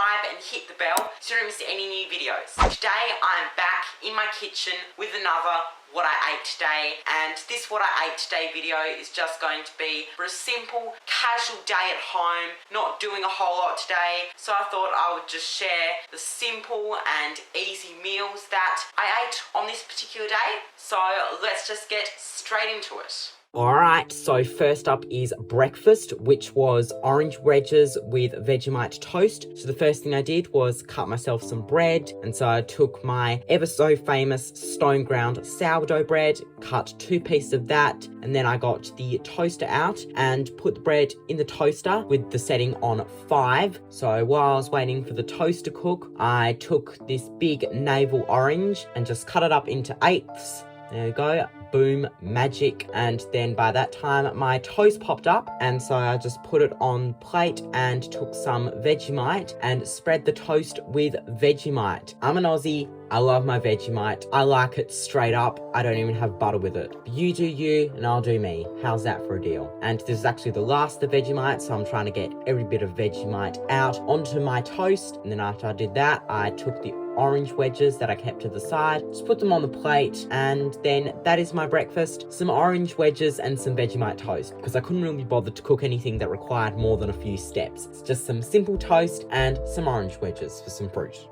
subscribe and hit the bell so you don't miss any new videos. Today I'm back in my kitchen with another what I ate today, and this what I ate today video is just going to be for a simple casual day at home, not doing a whole lot today, so I thought I would just share the simple and easy meals that I ate on this particular day. So let's just get straight into it. Alright, so first up is breakfast, which was orange wedges with Vegemite toast. So the first thing I did was cut myself some bread, and so I took my ever so famous stone ground sourdough bread, cut 2 pieces of that, and then I got the toaster out and put the bread in the toaster with the setting on 5. So while I was waiting for the toast to cook, I took this big navel orange and just cut it up into 8ths. There we go. Boom, magic. And then by that time my toast popped up, and so I just put it on plate and took some Vegemite and spread the toast with Vegemite. I'm an Aussie, I love my Vegemite. I like it straight up. I don't even have butter with it. You do you and I'll do me. How's that for a deal? And this is actually the last of Vegemite, so I'm trying to get every bit of Vegemite out onto my toast. And then after I did that, I took the orange wedges that I kept to the side, just put them on the plate, and then that is my breakfast. Some orange wedges and some Vegemite toast, because I couldn't really be bothered to cook anything that required more than a few steps. It's just some simple toast and some orange wedges for some fruit.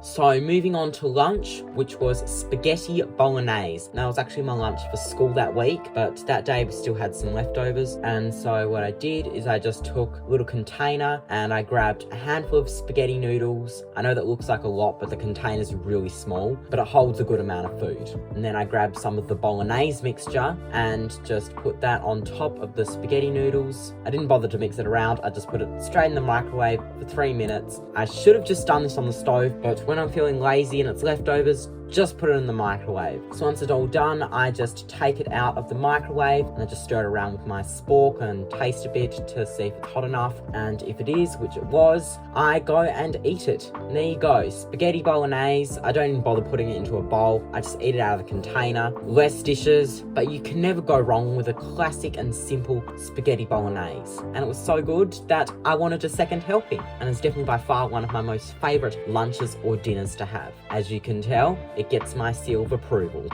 So moving on to lunch, which was spaghetti bolognese. Now it was actually my lunch for school that week, but that day we still had some leftovers, and so what I did is I just took a little container and I grabbed a handful of spaghetti noodles. I know that looks like a lot, but the container's really small, but it holds a good amount of food. And then I grabbed some of the bolognese mixture and just put that on top of the spaghetti noodles. I didn't bother to mix it around, I just put it straight in the microwave for 3 minutes. I should have just done this on the stove, but when I'm feeling lazy and it's leftovers, just put it in the microwave. So once it's all done, I just take it out of the microwave and I just stir it around with my spork and taste a bit to see if it's hot enough. And if it is, which it was, I go and eat it. And there you go, spaghetti bolognese. I don't even bother putting it into a bowl. I just eat it out of the container. Less dishes, but you can never go wrong with a classic and simple spaghetti bolognese. And it was so good that I wanted a second helping. And it's definitely by far one of my most favorite lunches or dinners to have. As you can tell, it gets my seal of approval.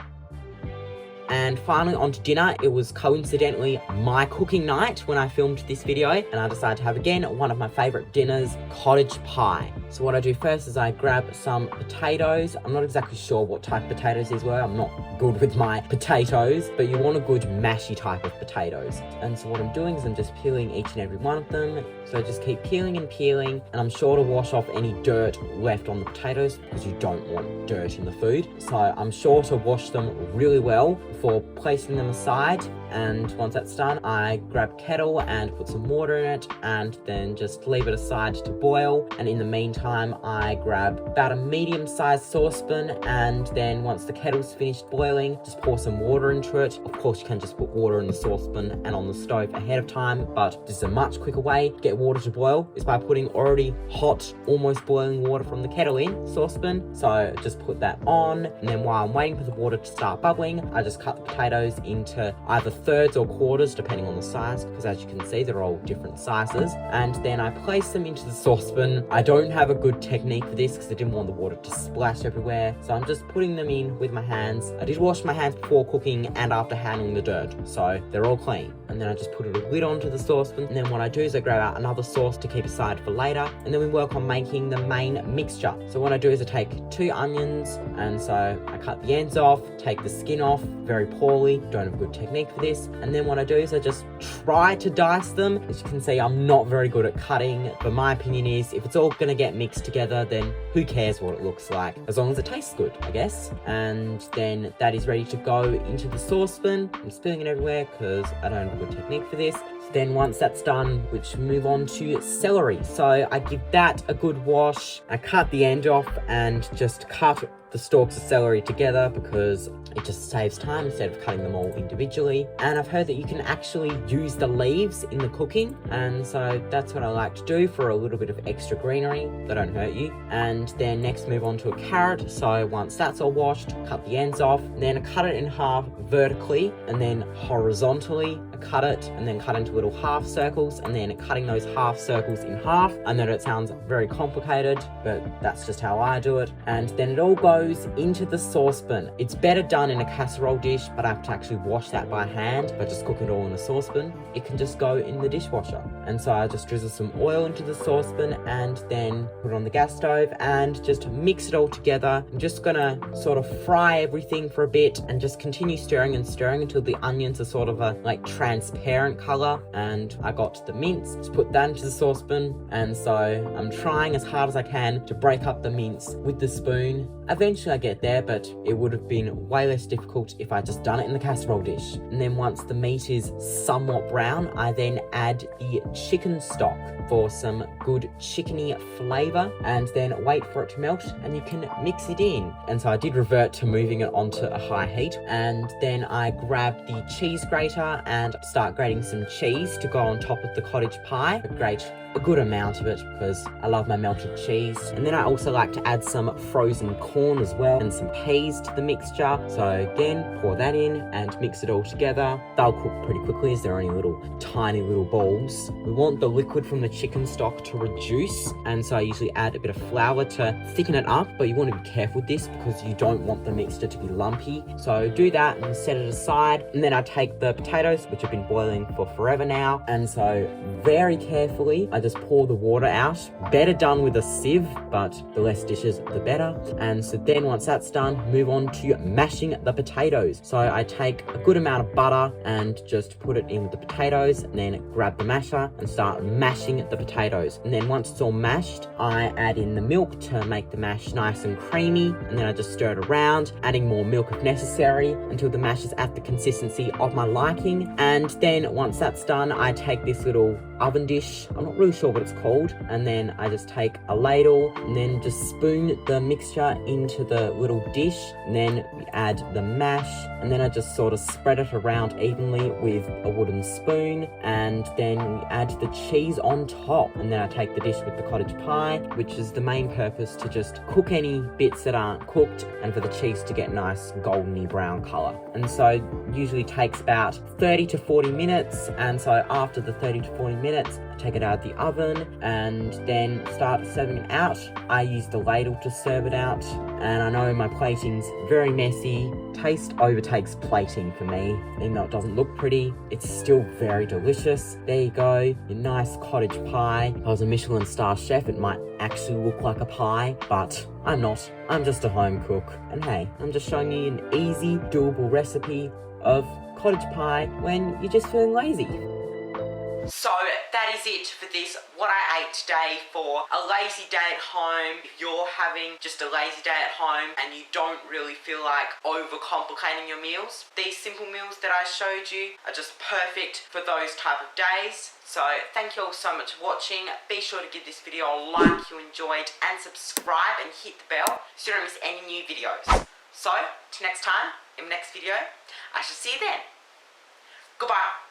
And finally on to dinner. It was coincidentally my cooking night when I filmed this video, and I decided to have again one of my favourite dinners, cottage pie. So what I do first is I grab some potatoes. I'm not exactly sure what type of potatoes these were. I'm not good with my potatoes, but you want a good mashy type of potatoes. And so what I'm doing is I'm just peeling each and every one of them. So I just keep peeling and peeling, and I'm sure to wash off any dirt left on the potatoes because you don't want dirt in the food. So I'm sure to wash them really well before placing them aside. And once that's done, I grab a kettle and put some water in it and then just leave it aside to boil. And in the meantime, I grab about a medium-sized saucepan, and then once the kettle's finished boiling, just pour some water into it. Of course, you can just put water in the saucepan and on the stove ahead of time, but this is a much quicker way to get water to boil is by putting already hot, almost boiling water from the kettle in saucepan. So just put that on, and then while I'm waiting for the water to start bubbling, I just cut the potatoes into either thirds or quarters depending on the size, because as you can see they're all different sizes, and then I place them into the saucepan. I don't have a good technique for this because I didn't want the water to splash everywhere, so I'm just putting them in with my hands. I did wash my hands before cooking and after handling the dirt, so they're all clean. And then I just put a lid onto the saucepan, and then what I do is I grab out another sauce to keep aside for later, and then we work on making the main mixture. So what I do is I take 2 onions, and so I cut the ends off, take the skin off very poorly, don't have a good technique for this, and then what I do is I just try to dice them. As you can see, I'm not very good at cutting, but my opinion is if it's all gonna get mixed together, then who cares what it looks like, as long as it tastes good, I guess. And then that is ready to go into the saucepan. I'm spilling it everywhere because I don't have a good technique for this. Then once that's done, which move on to celery. So I give that a good wash. I cut the end off and just cut the stalks of celery together because it just saves time instead of cutting them all individually. And I've heard that you can actually use the leaves in the cooking, and so that's what I like to do for a little bit of extra greenery. They don't hurt you. And then next move on to a carrot. So once that's all washed, cut the ends off, then cut it in half vertically and then horizontally cut it and then cut into little half circles, and then cutting those half circles in half. I know it sounds very complicated, but that's just how I do it. And then it all goes into the saucepan. It's better done in a casserole dish, but I have to actually wash that by hand. But just cook it all in a saucepan, it can just go in the dishwasher. And so I just drizzle some oil into the saucepan and then put it on the gas stove and just mix it all together. I'm just gonna sort of fry everything for a bit and just continue stirring and stirring until the onions are sort of a like transparent color. And I got the mince, just put that into the saucepan. And so I'm trying as hard as I can to break up the mince with the spoon. Eventually I get there, but it would have been way less difficult if I just done it in the casserole dish. And then once the meat is somewhat brown, I then add the chicken stock for some good chickeny flavor, and then wait for it to melt and you can mix it in. And so I did revert to moving it onto a high heat, and then I grabbed the cheese grater and start grating some cheese to go on top of the cottage pie. I grate a good amount of it because I love my melted cheese. And then I also like to add some frozen corn as well and some peas to the mixture. So again, pour that in and mix it all together. They'll cook pretty quickly as they're only tiny little balls. We want the liquid from the chicken stock to reduce, and so I usually add a bit of flour to thicken it up, but you want to be careful with this because you don't want the mixture to be lumpy. So do that and set it aside. And then I take the potatoes, which have been boiling for forever now, and so very carefully I just pour the water out. Better done with a sieve, but the less dishes the better. And so then once that's done, move on to mashing the potatoes. So I take a good amount of butter and just put it in with the potatoes, and then grab the masher and start mashing the potatoes. And then once it's all mashed, I add in the milk to make the mash nice and creamy, and then I just stir it around, adding more milk if necessary until the mash is at the consistency of my liking. And then once that's done, I take this little oven dish, I'm not really sure what it's called, and then I just take a ladle and then just spoon the mixture into the little dish, and then we add the mash, and then I just sort of spread it around evenly with a wooden spoon, and then we add the cheese on top. And then I take the dish with the cottage pie, which is the main purpose to just cook any bits that aren't cooked and for the cheese to get nice goldeny brown color. And so usually takes about 30 to 40 minutes, and so after the 30 to 40 minutes, I take it out of the oven and then start serving it out. I use the ladle to serve it out, and I know my plating's very messy. Taste overtakes plating for me. Even though it doesn't look pretty, it's still very delicious. There you go, your nice cottage pie. If I was a Michelin star chef, it might actually look like a pie, but I'm not. I'm just a home cook. And hey, I'm just showing you an easy, doable recipe of cottage pie when you're just feeling lazy. So that is it for this what I ate today for a lazy day at home. If you're having just a lazy day at home and you don't really feel like overcomplicating your meals, these simple meals that I showed you are just perfect for those type of days. So thank you all so much for watching. Be sure to give this video a like if you enjoyed, and subscribe and hit the bell so you don't miss any new videos. So till next time, in the next video, I shall see you then. Goodbye.